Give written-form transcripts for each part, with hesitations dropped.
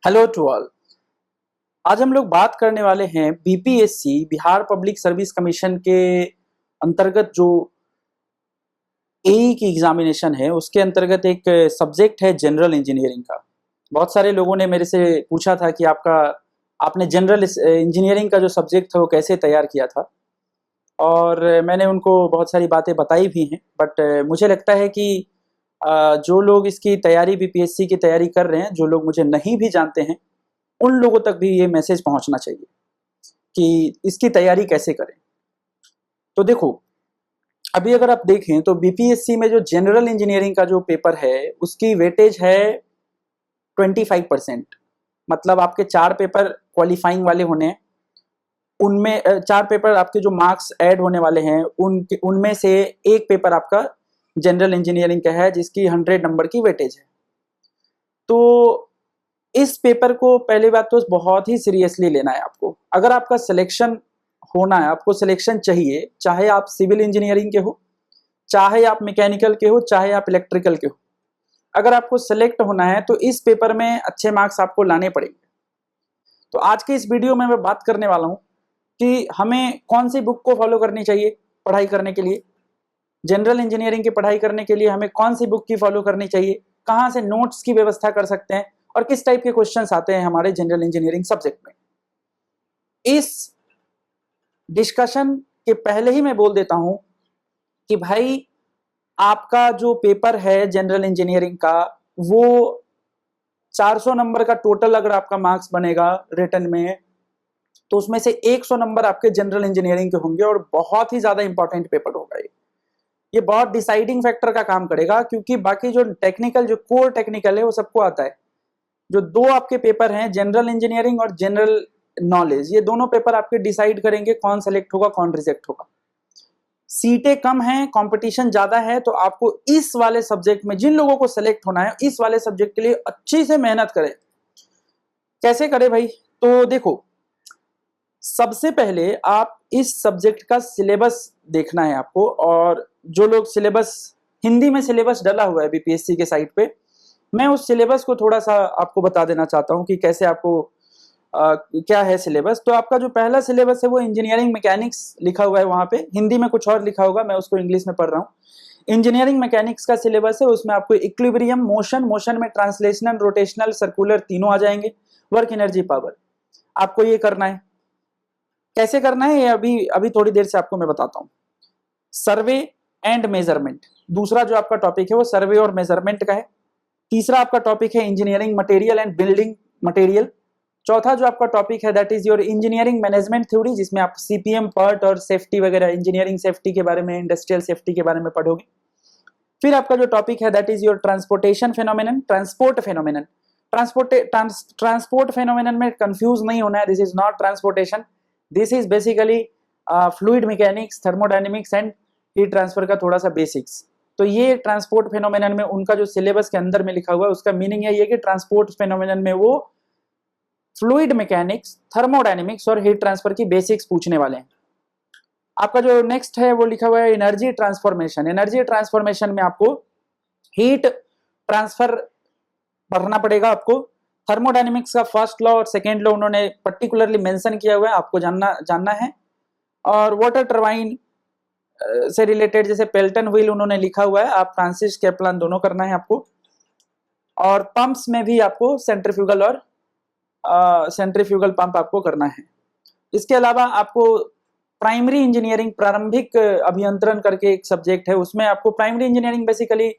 Hello to all. आज हम लोग बात करने वाले हैं BPSC Bihar public service commission के अंतर्गत जो एई की एग्जामिनेशन है उसके अंतर्गत एक सब्जेक्ट है जनरल इंजीनियरिंग का। बहुत सारे लोगों ने मेरे से पूछा था कि आपने जनरल इंजीनियरिंग का जो सब्जेक्ट था वो कैसे तैयार किया था, और मैंने उनको बहुत सारी बातें बताई भी हैं। बट मुझे लगता है कि जो लोग इसकी तैयारी बीपीएससी की तैयारी कर रहे हैं, जो लोग मुझे नहीं भी जानते हैं, उन लोगों तक भी ये मैसेज पहुंचना चाहिए कि इसकी तैयारी कैसे करें। तो देखो, अभी अगर आप देखें तो बीपीएससी में जो जनरल इंजीनियरिंग का जो पेपर है उसकी वेटेज है 25%। मतलब आपके 4 पेपर क्वालिफाइंग वाले होने हैं, उनमें 4 पेपर आपके जो मार्क्स ऐड होने वाले हैं उनमें से एक पेपर आपका जनरल इंजीनियरिंग का है जिसकी 100 नंबर की वेटेज है। तो इस पेपर को पहली बात तो बहुत ही सीरियसली लेना है आपको। अगर आपका सिलेक्शन होना है, आपको सिलेक्शन चाहिए, चाहे आप सिविल इंजीनियरिंग के हो, चाहे आप मैकेनिकल के हो, चाहे आप इलेक्ट्रिकल के हो, अगर आपको सेलेक्ट होना है तो इस पेपर में अच्छे मार्क्स आपको लाने पड़ेंगे। तो आज के इस वीडियो में मैं बात करने वाला हूं कि हमें कौन सी बुक को फॉलो करनी चाहिए पढ़ाई करने के लिए, जनरल इंजीनियरिंग की पढ़ाई करने के लिए हमें कौन सी बुक की फॉलो करनी चाहिए, कहाँ से नोट्स की व्यवस्था कर सकते हैं, और किस टाइप के क्वेश्चंस आते हैं हमारे जनरल इंजीनियरिंग सब्जेक्ट में। इस डिस्कशन के पहले ही मैं बोल देता हूं कि भाई, आपका जो पेपर है जनरल इंजीनियरिंग का, वो 400 नंबर का टोटल अगर आपका मार्क्स बनेगा रिटन में, तो उसमें से 100 नंबर आपके जनरल इंजीनियरिंग के होंगे, और बहुत ही ज्यादा इंपॉर्टेंट पेपर होगा ये बहुत डिसाइडिंग फैक्टर का काम करेगा। क्योंकि बाकी जो टेक्निकल, जो कोर टेक्निकल है वो सबको आता है। जो 2 आपके पेपर हैं, जनरल इंजीनियरिंग और जनरल नॉलेज, ये दोनों पेपर आपके डिसाइड करेंगे कौन सेलेक्ट होगा कौन रिजेक्ट होगा। सीटें कम हैं, कंपटीशन ज्यादा है, तो आपको इस वाले सब्जेक्ट में, जिन लोगों को सेलेक्ट होना है इस वाले सब्जेक्ट के लिए अच्छी से मेहनत करें। कैसे करें भाई? तो देखो, सबसे पहले आप इस सब्जेक्ट का सिलेबस देखना है आपको। और जो लोग सिलेबस, हिंदी में सिलेबस डला हुआ है बीपीएससी के साइट पे, मैं उस सिलेबस को थोड़ा सा आपको बता देना चाहता हूं कि कैसे आपको क्या है सिलेबस। तो आपका जो पहला सिलेबस है वो इंजीनियरिंग मैकेनिक्स लिखा हुआ है, वहां पे हिंदी में कुछ और लिखा होगा, मैं उसको इंग्लिश में पढ़ रहा हूँ। इंजीनियरिंग मैकेनिक्स का सिलेबस है, उसमें आपको इक्विलिब्रियम, मोशन में ट्रांसलेशनल, रोटेशनल, सर्कुलर तीनों आ जाएंगे, वर्क एनर्जी, पावर। आपको ये करना है। कैसे करना है ये अभी अभी थोड़ी देर से आपको मैं बताता हूँ। सर्वे एंड मेजरमेंट दूसरा जो आपका टॉपिक है वो सर्वे और मेजरमेंट का है। तीसरा आपका टॉपिक है engineering material and building material. चौथा जो आपका टॉपिक है that is your engineering management theory, जिसमें आप सीपीएम, पर्ट और सेफ्टी वगैरह, इंजीनियरिंग सेफ्टी के बारे में, इंडस्ट्रियल सेफ्टी के बारे में पढ़ोगे। फिर आपका जो टॉपिक है that is your transportation phenomenon, transport phenomenon. Transport phenomenon में कंफ्यूज नहीं होना है, this is not transportation, this is basically fluid mechanics, thermodynamics and heat transfer का थोड़ा सा बेसिक्स। तो ये ट्रांसपोर्ट फेनोमेनन में उनका जो सिलेबस के अंदर में लिखा हुआ है उसका मीनिंग है ये कि ट्रांसपोर्ट फेनोमेनन में वो फ्लूइड मैकेनिक्स, थर्मोडायनेमिक्स और हीट ट्रांसफर की बेसिक्स पूछने वाले हैं। आपका जो नेक्स्ट है वो लिखा हुआ है एनर्जी ट्रांसफॉर्मेशन। एनर्जी ट्रांसफॉर्मेशन में आपको हीट ट्रांसफर पढ़ना पड़ेगा आपको। थर्मोडायनेमिक्स का फर्स्ट लॉ और सेकेंड लॉ उन्होंने पर्टिकुलरली मेंशन किया हुआ है, आपको जानना है। और वाटर टरबाइन से रिलेटेड जैसे पेल्टन व्हील उन्होंने लिखा हुआ है, आप फ्रांसिस कैपलान दोनों करना है आपको। और पंप्स में भी आपको सेंट्रीफ्यूगल और सेंट्रीफ्यूगल पंप आपको करना है। इसके अलावा आपको प्राइमरी इंजीनियरिंग, प्रारंभिक अभियंत्रण करके एक सब्जेक्ट है, उसमें आपको प्राइमरी इंजीनियरिंग बेसिकली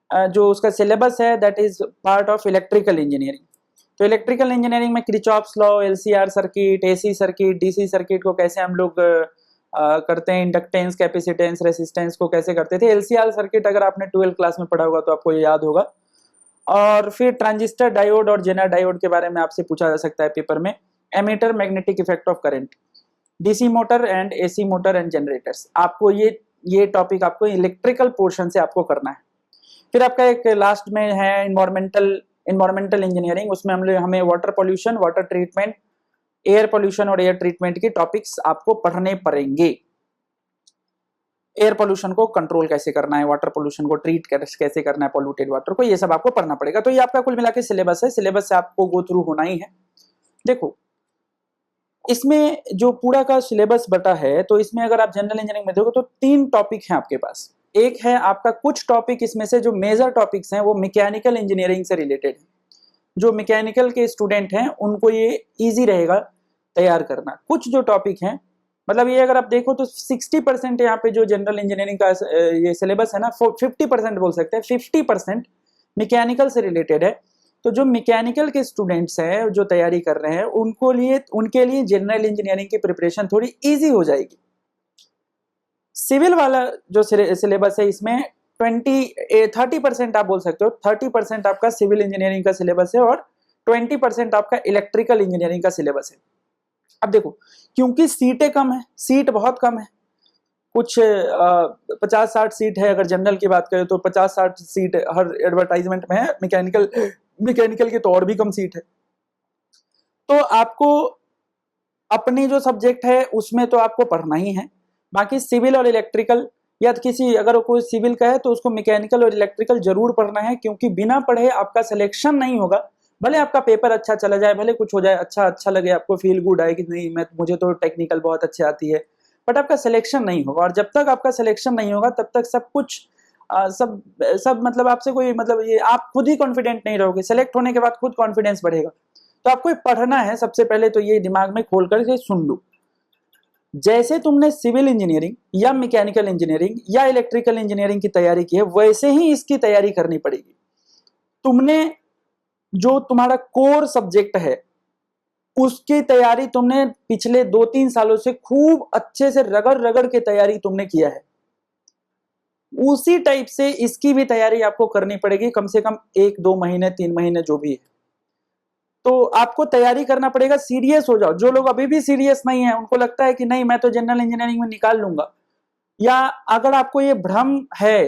जो उसका सिलेबस है that is part of electrical engineering. तो इलेक्ट्रिकल इंजीनियरिंग में Kirchhoff's law, LCR circuit, AC circuit, DC circuit को कैसे हम लोग करते हैं, इंडक्टेंस, कैपेसिटेंस, रेसिस्टेंस को कैसे करते थे। एलसीआर सर्किट अगर आपने 12th क्लास में पढ़ा होगा तो आपको ये याद होगा। और फिर ट्रांजिस्टर डायोड और जेनर डायोड के बारे में आपसे पूछा जा सकता है पेपर में। Ammeter, magnetic effect of current, DC motor and AC motor and generators, आपको ये टॉपिक आपको इलेक्ट्रिकल पोर्शन से आपको करना है। फिर आपका एक लास्ट में है इन्वायरमेंटल इंजीनियरिंग, उसमें हमें water pollution, water treatment, air pollution और एयर ट्रीटमेंट की टॉपिक्स आपको पढ़ने पड़ेंगे। एयर पोल्यूशन को कंट्रोल कैसे करना है, वाटर पोल्यूशन को ट्रीट कैसे करना है, पोल्यूटेड वाटर को, ये सब आपको पढ़ना पड़ेगा। तो ये आपका कुल मिला के सिलेबस है, सिलेबस से आपको गो थ्रू होना ही है। देखो इसमें जो पूरा का सिलेबस बटा है, तो इसमें अगर आप जनरल इंजीनियरिंग में देखो तो 3 टॉपिक हैं आपके पास। एक है आपका कुछ टॉपिक, इसमें से जो मेजर टॉपिक्स हैं वो मैकेनिकल इंजीनियरिंग से रिलेटेड है। जो मैकेनिकल के स्टूडेंट हैं उनको ये इजी रहेगा तैयार करना। कुछ जो टॉपिक हैं, मतलब ये अगर आप देखो तो 60% यहाँ पे जो जनरल इंजीनियरिंग का ये सिलेबस है ना, 50% बोल सकते हैं, 50% मैकेनिकल से रिलेटेड है। तो जो मैकेनिकल के स्टूडेंट्स हैं जो तैयारी कर रहे हैं उनके लिए जनरल इंजीनियरिंग की प्रिपरेशन थोड़ी इजी हो जाएगी। सिविल वाला जो सिलेबस है इसमें 30% आप बोल सकते हो, 30% आपका सिविल इंजीनियरिंग का सिलेबस है और 20% आपका इलेक्ट्रिकल इंजीनियरिंग का सिलेबस है। अब देखो क्योंकि सीटें कम है, सीट बहुत कम है, कुछ 50-60 सीट है। अगर जनरल की बात करें तो 50-60 सीट हर एडवर्टाइजमेंट में है, मैकेनिकल के तो और भी कम सीट है। तो आपको अपनी जो सब्जेक्ट है उसमें तो आपको पढ़ना ही है। बाकी सिविल और इलेक्ट्रिकल, या किसी अगर कोई सिविल का है तो उसको मैकेनिकल और इलेक्ट्रिकल जरूर पढ़ना है, क्योंकि बिना पढ़े आपका सिलेक्शन नहीं होगा। भले आपका पेपर अच्छा चला जाए, भले कुछ हो जाए, अच्छा लगे, आपको फील गुड आए कि नहीं मुझे तो टेक्निकल बहुत अच्छी आती है, बट आपका सिलेक्शन नहीं होगा। और जब तक आपका सिलेक्शन नहीं होगा तब तक सब कुछ सब मतलब आपसे कोई मतलब ये आप खुद ही कॉन्फिडेंट नहीं रहोगे। सेलेक्ट होने के बाद खुद कॉन्फिडेंस बढ़ेगा। तो आपको पढ़ना है। सबसे पहले तो ये दिमाग में खोल कर सुन लो, जैसे तुमने सिविल इंजीनियरिंग या मैकेनिकल इंजीनियरिंग या इलेक्ट्रिकल इंजीनियरिंग की तैयारी की है वैसे ही इसकी तैयारी करनी पड़ेगी। तुमने जो तुम्हारा कोर सब्जेक्ट है उसकी तैयारी तुमने पिछले 2-3 सालों से खूब अच्छे से रगड़ के तैयारी तुमने किया है, उसी टाइप से इसकी भी तैयारी आपको करनी पड़ेगी, कम से कम 1-2 महीने 3 महीने जो भी है। तो आपको तैयारी करना पड़ेगा, सीरियस हो जाओ। जो लोग अभी भी सीरियस नहीं है, उनको लगता है कि नहीं मैं तो जनरल इंजीनियरिंग में निकाल लूंगा, या अगर आपको ये भ्रम है,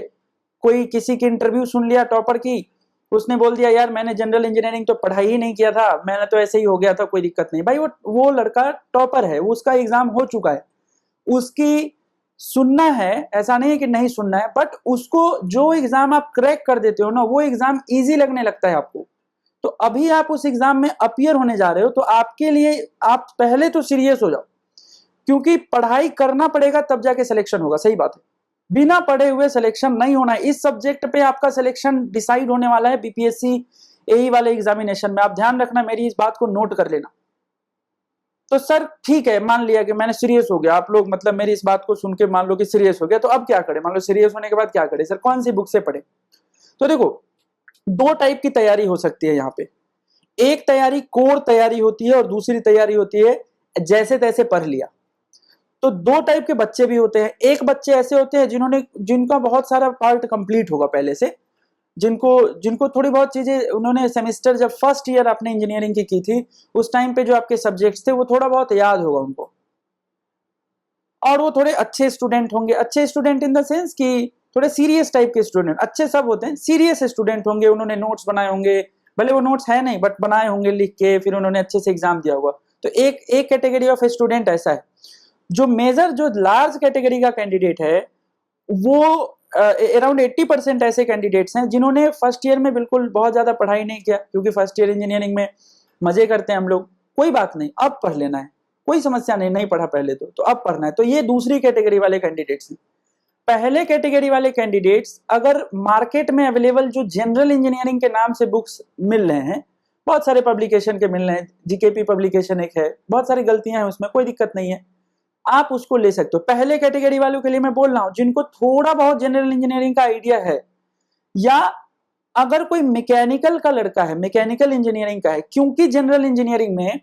कोई किसी की इंटरव्यू सुन लिया टॉपर की, उसने बोल दिया यार मैंने जनरल इंजीनियरिंग तो पढ़ाई ही नहीं किया था, मैंने तो ऐसे ही हो गया था, कोई दिक्कत नहीं। भाई वो लड़का टॉपर है, उसका एग्जाम हो चुका है, उसकी सुनना है, ऐसा नहीं है कि नहीं सुनना है, बट उसको जो एग्जाम आप क्रैक कर देते हो ना, वो एग्जाम इजी लगने लगता है आपको। तो अभी आप उस एग्जाम में अपीयर होने जा रहे हो, तो आपके लिए आप पहले तो सीरियस हो जाओ, क्योंकि पढ़ाई करना पड़ेगा तब जाके सिलेक्शन होगा। सही बात है, बिना पढ़े हुए सिलेक्शन नहीं होना है। इस सब्जेक्ट पे आपका सिलेक्शन डिसाइड होने वाला है बीपीएससी एई वाले एग्जामिनेशन में। आप ध्यान रखना, मेरी इस बात को नोट कर लेना। तो सर ठीक है, मान लिया कि मैंने सीरियस हो गया, आप लोग मतलब मेरी इस बात को सुन के मान लो कि सीरियस हो गया, तो अब क्या करें? मान लो सीरियस होने के बाद क्या करें सर, कौन सी बुक से पढ़े? तो देखो 2 टाइप की तैयारी हो सकती है यहाँ पे। एक तैयारी कोर तैयारी होती है और दूसरी तैयारी होती है जैसे तैसे पढ़ लिया। तो 2 टाइप के बच्चे भी होते हैं। एक बच्चे ऐसे होते हैं जिनका बहुत सारा पार्ट कंप्लीट होगा पहले से, जिनको थोड़ी बहुत चीजें उन्होंने सेमेस्टर जब फर्स्ट ईयर अपने इंजीनियरिंग की थी उस टाइम पे जो आपके सब्जेक्ट्स थे वो थोड़ा बहुत याद होगा उनको, और वो थोड़े अच्छे स्टूडेंट होंगे। अच्छे स्टूडेंट इन द सेंस कि थोड़े सीरियस टाइप के स्टूडेंट, अच्छे सब होते हैं, सीरियस स्टूडेंट होंगे, उन्होंने नोट्स बनाए होंगे, भले वो नोट्स है नहीं बट बनाए होंगे लिख के, फिर उन्होंने अच्छे से एग्जाम दिया होगा। तो एक कैटेगरी ऑफ स्टूडेंट ऐसा है। जो लार्ज कैटेगरी का कैंडिडेट है वो अराउंड 80% ऐसे कैंडिडेट्स हैं जिन्होंने फर्स्ट ईयर में बिल्कुल बहुत ज्यादा पढ़ाई नहीं किया, क्योंकि फर्स्ट ईयर इंजीनियरिंग में मजे करते हैं हम लोग, कोई बात नहीं अब पढ़ लेना है, कोई समस्या नहीं पढ़ा पहले तो अब पढ़ना है। तो ये दूसरी कैटेगरी वाले कैंडिडेट्स हैं। पहले कैटेगरी वाले कैंडिडेट्स, अगर मार्केट में अवेलेबल जो जनरल इंजीनियरिंग के नाम से बुक्स मिल रहे हैं, बहुत सारे पब्लिकेशन के मिल रहे हैं, जीकेपी पब्लिकेशन एक है, बहुत सारी गलतियां हैं उसमें, कोई दिक्कत नहीं है, आप उसको ले सकते हो। पहले कैटेगरी वालों के लिए मैं बोल रहा हूं जिनको थोड़ा बहुत जनरल इंजीनियरिंग का आइडिया है, या अगर कोई मैकेनिकल का लड़का है, मैकेनिकल इंजीनियरिंग का है, क्योंकि जनरल इंजीनियरिंग में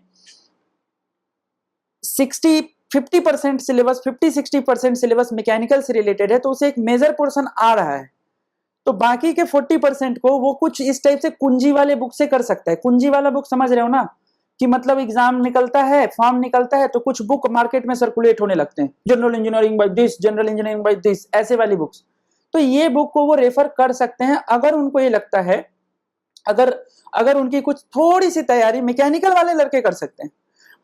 50% सिलेबस 50-60% सिलेबस मैकेनिकल से रिलेटेड है, तो उसे एक मेजर पोर्शन आ रहा है, तो बाकी के 40% को वो कुछ इस टाइप से कुंजी वाले बुक से कर सकता है। कुंजी वाला बुक समझ रहे हो ना, कि मतलब एग्जाम निकलता है, फॉर्म निकलता है, तो कुछ बुक मार्केट में सर्कुलेट होने लगते हैं, general engineering by this, general engineering by this, ऐसे वाली बुक्स। तो ये बुक को वो रेफर कर सकते हैं अगर उनको ये लगता है, अगर उनकी कुछ थोड़ी सी तैयारी, मैकेनिकल वाले लड़के कर सकते हैं,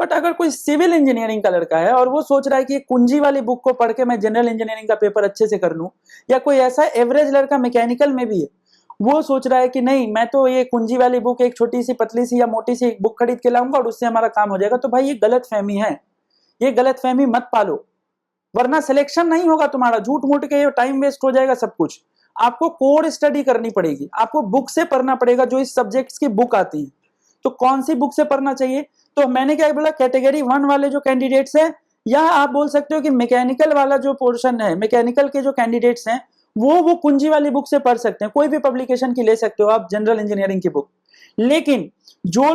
बट अगर कोई सिविल इंजीनियरिंग का लड़का है और वो सोच रहा है कि कुंजी वाली बुक को पढ़ के मैं जनरल इंजीनियरिंग का पेपर अच्छे से कर लूं, या कोई ऐसा एवरेज लड़का मैकेनिकल में भी है, वो सोच रहा है कि नहीं मैं तो ये कुंजी वाली बुक एक छोटी सी पतली सी या मोटी सी एक बुक खरीद के लाऊंगा और उससे हमारा काम हो जाएगा, तो भाई ये गलत फहमी है, ये गलत फहमी मत पालो, वरना सिलेक्शन नहीं होगा तुम्हारा, झूठ मूठ के टाइम वेस्ट हो जाएगा सब कुछ। आपको कोर स्टडी करनी पड़ेगी, आपको बुक से पढ़ना पड़ेगा, जो इस सब्जेक्ट्स की बुक आती है। तो कौन सी बुक से पढ़ना चाहिए? तो मैंने क्या बोला, कैटेगरी 1 वाले जो कैंडिडेट्स हैं, या आप बोल सकते हो कि मैकेनिकल वाला जो पोर्शन है, मैकेनिकल के जो कैंडिडेट्स हैं वो कुंजी वाली बुक से पढ़ सकते हैं, कोई भी पब्लिकेशन की ले सकते हो आप जनरल इंजीनियरिंग की बुक। लेकिन जो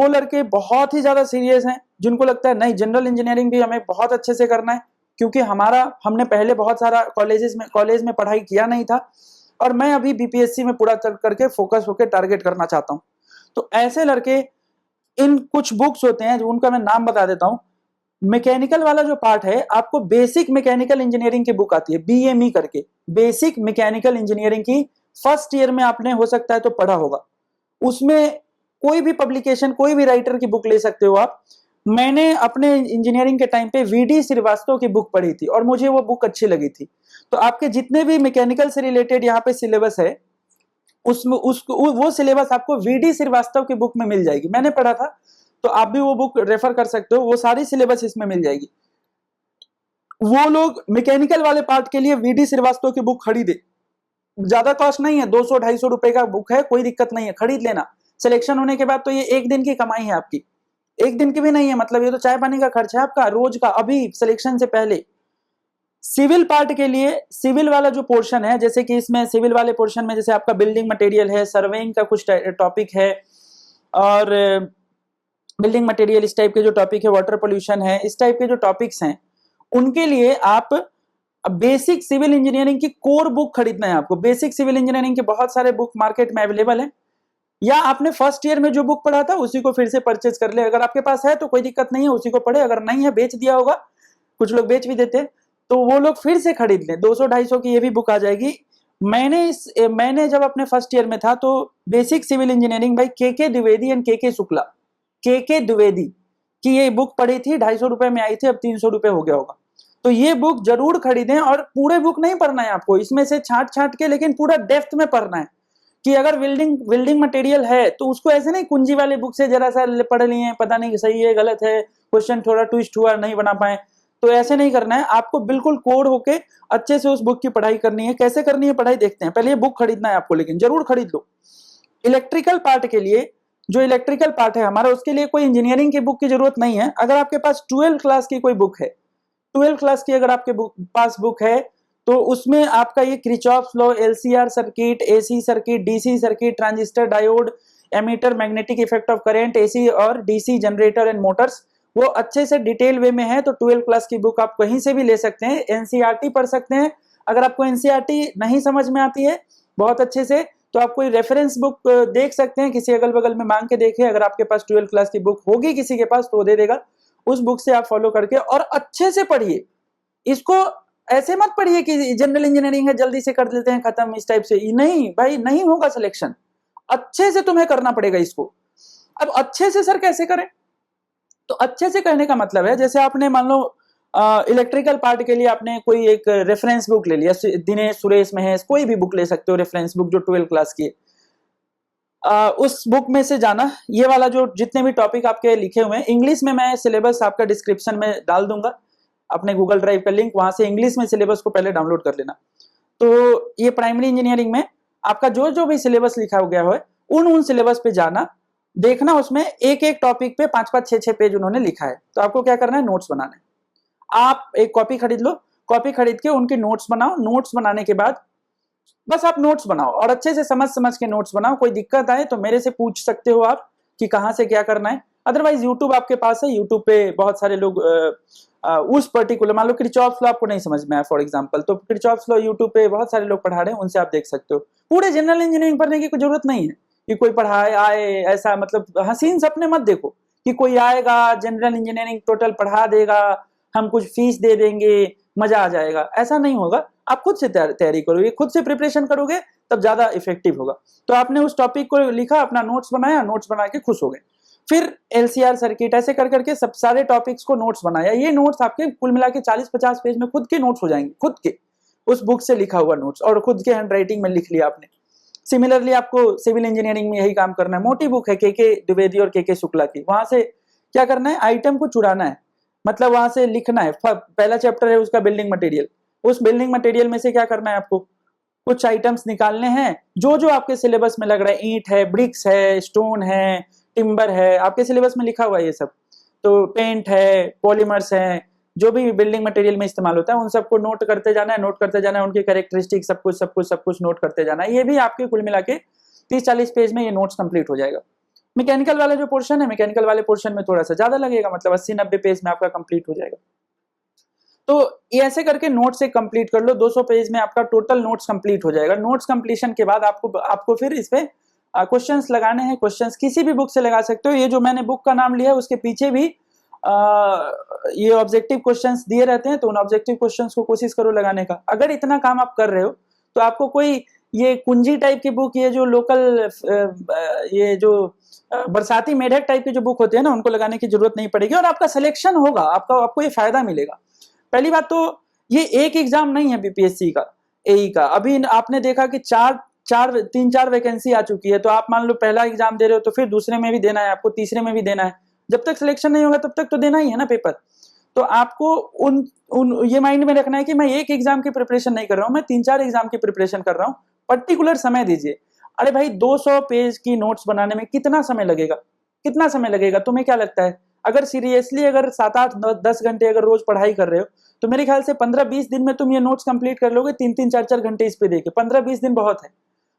लड़के बहुत ही ज्यादा सीरियस हैं, जिनको लगता है नहीं जनरल इंजीनियरिंग भी हमें बहुत अच्छे से करना है, क्योंकि हमने पहले बहुत सारा कॉलेज में पढ़ाई किया नहीं था और मैं अभी बीपीएससी में पूरा करके फोकस होकर टारगेट करना चाहता हूं, तो ऐसे लड़के इन कुछ बुक्स होते हैं जो उनका मैं नाम बता देता हूं। मैकेनिकल वाला जो पार्ट है, आपको बेसिक मैकेनिकल इंजीनियरिंग की बुक आती है बीएमई करके, बेसिक मैकेनिकल इंजीनियरिंग की फर्स्ट ईयर में आपने हो सकता है तो पढ़ा होगा। उसमें कोई भी पब्लिकेशन, कोई भी राइटर की बुक ले सकते हो आप। मैंने अपने इंजीनियरिंग के टाइम पे वीडी श्रीवास्तव की बुक पढ़ी थी और मुझे वो बुक अच्छी लगी थी। तो आपके जितने भी मैकेनिकल से रिलेटेड यहाँ पे सिलेबस है, उसमें वो सिलेबस आपको वीडी श्रीवास्तव की बुक में मिल जाएगी। मैंने पढ़ा था, तो आप भी वो बुक रेफर कर सकते हो, वो सारी सिलेबस इसमें मिल जाएगी। वो लोग मैकेनिकल वाले पार्ट के लिए वीडी श्रीवास्तव की बुक खरीदे, ज्यादा कॉस्ट नहीं है, 200-250 रुपए का बुक है, कोई दिक्कत नहीं है, खरीद लेना। सिलेक्शन होने के बाद तो ये एक दिन की कमाई है आपकी, एक दिन की भी नहीं है, मतलब ये तो चाय पानी का खर्च है आपका रोज का, अभी सिलेक्शन से पहले। सिविल पार्ट के लिए, सिविल वाला जो पोर्शन है, जैसे कि इसमें सिविल वाले पोर्शन में जैसे आपका बिल्डिंग मटेरियल है, सर्वेइंग का कुछ टॉपिक है, और बिल्डिंग मटेरियल इस टाइप के जो टॉपिक है, वाटर पोल्यूशन है, इस टाइप के जो टॉपिक्स हैं, उनके लिए आप बेसिक सिविल इंजीनियरिंग की कोर बुक खरीदना है आपको। बेसिक सिविल इंजीनियरिंग के बहुत सारे बुक मार्केट में अवेलेबल है, या आपने फर्स्ट ईयर में जो बुक पढ़ा था उसी को फिर से परचेज कर ले। अगर आपके पास है तो कोई दिक्कत नहीं है, उसी को पढ़े, अगर नहीं है बेच दिया होगा, कुछ लोग बेच भी देते हैं, तो वो लोग फिर से खरीद लें। 200-250 की ये भी बुक आ जाएगी। मैंने जब अपने फर्स्ट ईयर में था तो बेसिक सिविल इंजीनियरिंग भाई के द्विवेदी एंड के शुक्ला, के द्विवेदी की ये बुक पढ़ी थी, 250 रुपए में आई थी, अब 300 रुपए हो गया होगा। तो ये बुक जरूर खरीदें, और पूरे बुक नहीं पढ़ना है आपको, इसमें से छांट के, लेकिन पूरा डेप्थ में पढ़ना है। कि अगर बिल्डिंग मटेरियल है तो उसको ऐसे नहीं कुंजी वाले बुक से जरा सा पढ़ लिए, पता नहीं सही है गलत है, क्वेश्चन थोड़ा ट्विस्ट हुआ नहीं बना पाए, तो ऐसे नहीं करना है आपको। बिल्कुल कोड होके अच्छे से उस बुक की पढ़ाई करनी है। कैसे करनी है पढ़ाई देखते हैं, पहले ये बुक खरीदना है आपको, लेकिन जरूर खरीद लो। इलेक्ट्रिकल पार्ट के लिए, जो इलेक्ट्रिकल पार्ट है हमारा, उसके लिए कोई इंजीनियरिंग की बुक की जरूरत नहीं है। अगर आपके पास 12 क्लास की कोई बुक है, 12 क्लास की अगर आपके पास बुक है, तो उसमें आपका ये Kirchhoff's law, LCR circuit, AC circuit, DC circuit, transistor, diode, ammeter, magnetic effect of current, AC और डीसी जनरेटर एंड मोटर्स, वो अच्छे से डिटेल वे में है। तो 12 क्लास की बुक आप कहीं से भी ले सकते हैं, एनसीईआरटी पढ़ सकते हैं। अगर आपको एनसीईआरटी नहीं समझ में आती है बहुत अच्छे से, तो आप कोई रेफरेंस बुक देख सकते हैं, किसी अगल बगल में मांग के देखें। अगर आपके पास 12 क्लास की बुक होगी किसी के पास तो वो दे देगा, उस बुक से आप फॉलो करके और अच्छे से पढ़िए। इसको ऐसे मत पढ़िए कि जनरल इंजीनियरिंग है जल्दी से कर लेते हैं खत्म, इस टाइप से नहीं भाई, नहीं होगा सिलेक्शन, अच्छे से तुम्हें करना पड़ेगा इसको। अब अच्छे से सर कैसे करें, तो अच्छे से कहने का मतलब है, जैसे आपने मान लो इलेक्ट्रिकल पार्ट के लिए आपने कोई एक रेफरेंस बुक ले लिया, दिनेश, सुरेश, महेश, कोई भी बुक ले सकते हो रेफरेंस बुक जो 12 क्लास की है। उस बुक में से जाना, ये वाला जो जितने भी टॉपिक आपके लिखे हुए हैं इंग्लिश में, मैं सिलेबस आपका डिस्क्रिप्शन में डाल दूंगा, अपने गूगल ड्राइव का लिंक, वहां से इंग्लिश में सिलेबस को पहले डाउनलोड कर लेना। तो ये प्राइमरी इंजीनियरिंग में आपका जो जो भी सिलेबस लिखा हो गया है, उन सिलेबस पे जाना, देखना उसमें एक एक टॉपिक पे 5-5, 6-6 पेज उन्होंने लिखा है। तो आपको क्या करना है, नोट्स बनाना है। आप एक कॉपी खरीद लो, कॉपी खरीद के उनके नोट्स बनाओ। नोट्स बनाने के बाद बस आप नोट्स बनाओ और अच्छे से समझ के नोट्स बनाओ। कोई दिक्कत आए तो मेरे से पूछ सकते हो आप कि कहाँ से क्या करना है। अदरवाइज यूट्यूब आपके पास है, यूट्यूब पे बहुत सारे लोग उस पर्टिकुलर, मान लो क्रिचॉफ्स लॉ आपको नहीं समझ में आया फॉर एग्जांपल, तो क्रिचॉफ्स लॉ यूट्यूब पे बहुत सारे लोग पढ़ा रहे हैं, उनसे आप देख सकते हो। पूरे जनरल इंजीनियरिंग पढ़ने की कोई जरूरत नहीं है कि कोई पढ़ाए आए, ऐसा मतलब हसीन सपने मत देखो कि कोई आएगा जनरल इंजीनियरिंग टोटल पढ़ा देगा, हम कुछ फीस दे देंगे, मजा आ जाएगा, ऐसा नहीं होगा। आप खुद से तैयारी करोगे, खुद से प्रिपरेशन करोगे, तब ज्यादा इफेक्टिव होगा। तो आपने उस टॉपिक को लिखा, अपना नोट्स बनाया, नोट्स बना के खुश हो गए। फिर एलसीआर सर्किट, ऐसे कर करके सब सारे टॉपिक्स को नोट्स बनाया। ये नोट्स आपके कुल मिला के 40-50 पेज में खुद के नोट्स हो जाएंगे, खुद के उस बुक से लिखा हुआ नोट्स, और खुद के हैंड राइटिंग में लिख लिया आपने। सिमिलरली आपको सिविल इंजीनियरिंग में यही काम करना है। मोटी बुक है के द्विवेदी और के शुक्ला की, वहां से क्या करना है, आइटम को चुराना है, मतलब वहां से लिखना है। पहला चैप्टर है उसका बिल्डिंग मटेरियल, उस बिल्डिंग मटेरियल में से क्या करना है, आपको कुछ आइटम्स निकालने हैं जो जो आपके सिलेबस में लग रहा है, ईंट है, ब्रिक्स है, स्टोन है, टिम्बर है, आपके सिलेबस में लिखा हुआ है ये सब। तो पेंट है, पॉलीमर्स है, जो भी बिल्डिंग मटेरियल में इस्तेमाल होता है उन सबको नोट करते जाना है, नोट करते जाना है, उनकी कैरेक्टरिस्टिक सब कुछ नोट करते जाना है। ये भी आपके कुल मिला के 30-40 पेज में ये नोट्स कंप्लीट हो जाएगा। मैकेनिकल वाला जो पोर्शन है, मैकेनिकल वाले पोर्शन में थोड़ा सा ज्यादा लगेगा, मतलब 80-90 पेज में आपका कंप्लीट हो जाएगा। तो ये ऐसे करके नोट्स से कंप्लीट कर लो, 200 पेज में आपका टोटल नोट्स कंप्लीट हो जाएगा। नोट्स कंप्लीशन के बाद आपको फिर इस पे क्वेश्चंस लगाने हैं। क्वेश्चंस किसी भी बुक से लगा सकते हो। ये जो मैंने बुक का नाम लिया है उसके पीछे भी ये ऑब्जेक्टिव क्वेश्चंस दिए रहते हैं, तो उन ऑब्जेक्टिव क्वेश्चंस को कोशिश करो लगाने का। अगर इतना काम आप कर रहे हो तो आपको कोई ये कुंजी टाइप की बुक, ये जो लोकल ये जो बरसाती मेढक टाइप की जो बुक होती है ना, उनको लगाने की जरूरत नहीं पड़ेगी, और आपका सिलेक्शन होगा, आपको ये फायदा मिलेगा। पहली बात तो ये एक एग्जाम नहीं है बीपीएससी का, एई का। अभी आपने देखा कि 3-4 वैकेंसी आ चुकी है, तो आप मान लो पहला एग्जाम दे रहे हो तो फिर दूसरे में भी देना है आपको, तीसरे में भी देना है। जब तक सिलेक्शन नहीं होगा तब तक तो देना ही है ना पेपर। तो आपको उन ये माइंड में रखना है कि मैं एक एग्जाम की प्रिपरेशन नहीं कर रहा हूं, मैं 3-4 एग्जाम की प्रिपरेशन कर रहा हूं। पर्टिकुलर समय दीजिए। अरे भाई 200 पेज की नोट्स बनाने में कितना समय लगेगा, कितना समय लगेगा तुम्हें क्या लगता है? अगर सीरियसली अगर 7-8-10 घंटे अगर रोज पढ़ाई कर रहे हो तो मेरे ख्याल से 15-20 दिन में तुम ये नोट्स कंप्लीट कर लोगे। 3-3 4-4 घंटे इस पे देके 15-20 दिन बहुत है।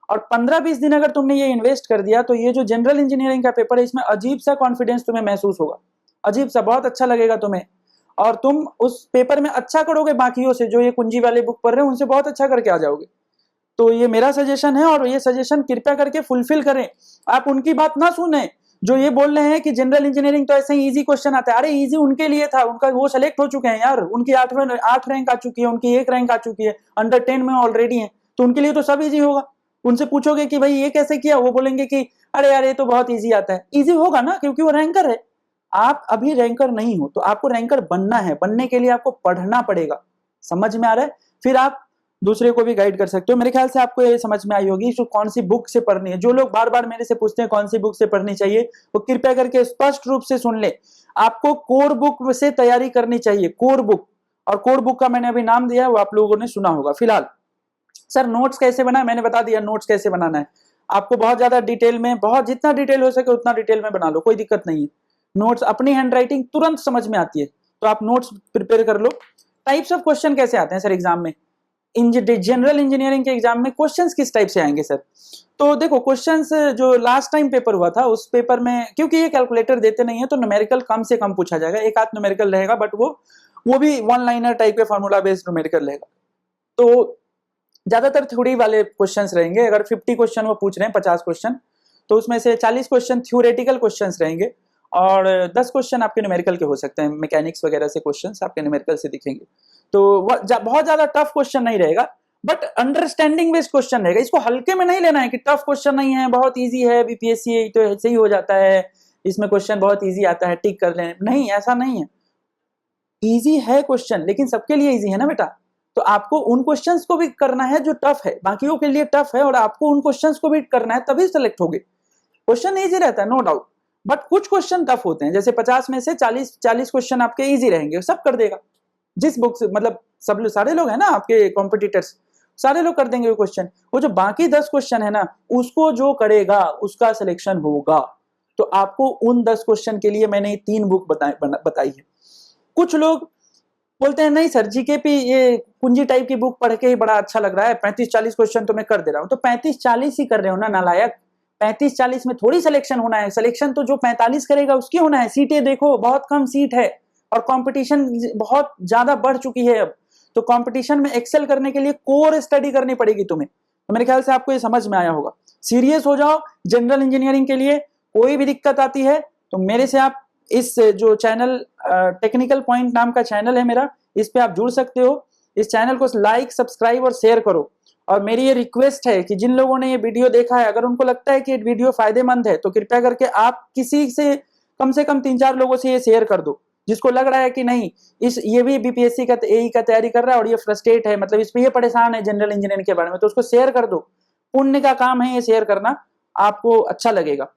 और 15-20 दिन अगर तुमने ये इन्वेस्ट कर दिया तो ये जो जनरल इंजीनियरिंग का पेपर है इसमें अजीब सा कॉन्फिडेंस तुम्हें महसूस होगा, अजीब सा, बहुत अच्छा लगेगा तुम्हें, और तुम उस पेपर में अच्छा करोगे बाकियों से, जो ये कुंजी वाले बुक पढ़ रहे हैं उनसे बहुत अच्छा करके आ जाओगे। तो ये मेरा सजेशन है, और ये सजेशन कृपया करके फुलफिल करें। आप उनकी बात ना सुने जो ये बोल रहे हैं कि जनरल इंजीनियरिंग तो ऐसे ही इजी क्वेश्चन आता है। अरे इजी उनके लिए था, उनका वो सेलेक्ट हो चुके हैं यार, उनकी 8 रैंक आ चुकी है, उनकी 1 रैंक आ चुकी है, अंडर 10 में ऑलरेडी है, तो उनके लिए तो सब इजी होगा। उनसे पूछोगे कि भाई ये कैसे किया, वो बोलेंगे कि अरे यार ये तो बहुत इजी आता है। इजी होगा ना, क्योंकि वो रैंकर है। आप अभी रैंकर नहीं हो, तो आपको रैंकर बनना है। बनने के लिए आपको पढ़ना पड़ेगा। समझ में आ रहा है? फिर आप दूसरे को भी गाइड कर सकते हो। मेरे ख्याल से आपको ये समझ में आई होगी कि कौन सी बुक से पढ़नी है। जो लोग बार बार मेरे से पूछते हैं कौन सी बुक से पढ़नी चाहिए, वो कृपया करके स्पष्ट रूप से सुन ले। आपको कोर बुक से तैयारी करनी चाहिए, कोर बुक। और कोर बुक का मैंने अभी नाम दिया है, वो आप लोगों ने सुना होगा। फिलहाल सर नोट्स कैसे बनाए, मैंने बता दिया नोट्स कैसे बनाना है। आपको बहुत ज्यादा डिटेल में, बहुत जितना डिटेल हो सके उतना डिटेल में बना लो, कोई दिक्कत नहीं है। नोट्स अपनी हैंड राइटिंग तुरंत समझ में आती है, तो आप नोट्स प्रिपेयर कर लो। टाइप्स ऑफ क्वेश्चन कैसे आते हैं सर एग्जाम में? जनरल इंजीनियरिंग के एग्जाम में क्वेश्चंस किस टाइप से आएंगे सर? तो देखो क्वेश्चंस जो लास्ट टाइम पेपर हुआ था उस पेपर में, क्योंकि ये कैलकुलेटर देते नहीं है तो न्यूमेरिकल कम से कम पूछा जाएगा। एक आध न्यूमेरिकल रहेगा, बट वो भी वन लाइनर टाइप के फॉर्मूला बेस्ड न्यूमेरिकल रहेगा। तो ज्यादातर थ्योरी वाले क्वेश्चंस रहेंगे। अगर 50 क्वेश्चन वो पूछ रहे हैं, 50 क्वेश्चन, तो उसमें से 40 क्वेश्चन थ्योरेटिकल क्वेश्चंस रहेंगे और 10 क्वेश्चन आपके न्यूमेरिकल के हो सकते हैं। मैकेनिक्स वगैरह से क्वेश्चंस आपके न्यूमेरिकल से दिखेंगे। तो बहुत ज्यादा टफ क्वेश्चन नहीं रहेगा, बट अंडरस्टैंडिंग बेस्ड क्वेश्चन रहेगा। इसको हल्के में नहीं लेना है कि टफ क्वेश्चन नहीं है, बहुत इजी है, बीपीएससी तो ऐसे ही हो जाता है, इसमें क्वेश्चन बहुत इजी आता है, टिक कर लें। नहीं, ऐसा नहीं है। इजी है क्वेश्चन, लेकिन सबके लिए इजी है ना बेटा। तो आपको उन क्वेश्चंस को भी करना है जो टफ है, बाकियों के लिए टफ है, और आपको उन क्वेश्चंस को भी करना है, तभी सेलेक्ट होगे। क्वेश्चन इजी रहता है नो डाउट, बट कुछ क्वेश्चन टफ होते हैं। जैसे 50 में से 40 क्वेश्चन आपके इजी रहेंगे, सब कर देगा जिस बुक से, मतलब सब लोग, सारे लोग हैं ना आपके कॉम्पिटिटर्स, सारे लोग कर देंगे वो क्वेश्चन। वो जो बाकी 10 क्वेश्चन है ना, उसको जो करेगा उसका सिलेक्शन होगा। तो आपको उन 10 क्वेश्चन के लिए मैंने 3 बुक बताई है। कुछ लोग बोलते हैं नहीं सर जीके पे ये कुंजी टाइप की बुक पढ़ के ही बड़ा अच्छा लग रहा है, 35-40 क्वेश्चन तो मैं कर दे रहा हूं। तो 35-40 ही कर रहे हो ना नालायक। 35-40 में थोड़ी सिलेक्शन होना है, सिलेक्शन तो जो 45 करेगा उसकी होना है। सीटें देखो बहुत कम सीट है, और कंपटीशन बहुत ज्यादा बढ़ चुकी है अब। तो कंपटीशन में एक्सेल करने के लिए कोर स्टडी करनी पड़ेगी तुम्हें। तो मेरे ख्याल से आपको ये समझ में आया होगा। सीरियस हो जाओ जनरल इंजीनियरिंग के लिए। कोई भी दिक्कत आती है तो मेरे से आप इस जो चैनल टेक्निकल पॉइंट नाम का चैनल है मेरा, इस पे आप जुड़ सकते हो। इस चैनल को लाइक, सब्सक्राइब और शेयर करो। और मेरी ये रिक्वेस्ट है कि जिन लोगों ने ये वीडियो देखा है, अगर उनको लगता है कि ये वीडियो फायदेमंद है, तो कृपया करके आप किसी से कम से कम 3-4 लोगों से ये शेयर कर दो, जिसको लग रहा है कि नहीं ये भी बीपीएससी का एई का तैयारी कर रहा है और ये फ्रस्ट्रेट है, मतलब इस पे ये परेशान है जनरल इंजीनियरिंग के बारे में, तो उसको शेयर कर दो। पुण्य का काम है ये शेयर करना, आपको अच्छा लगेगा।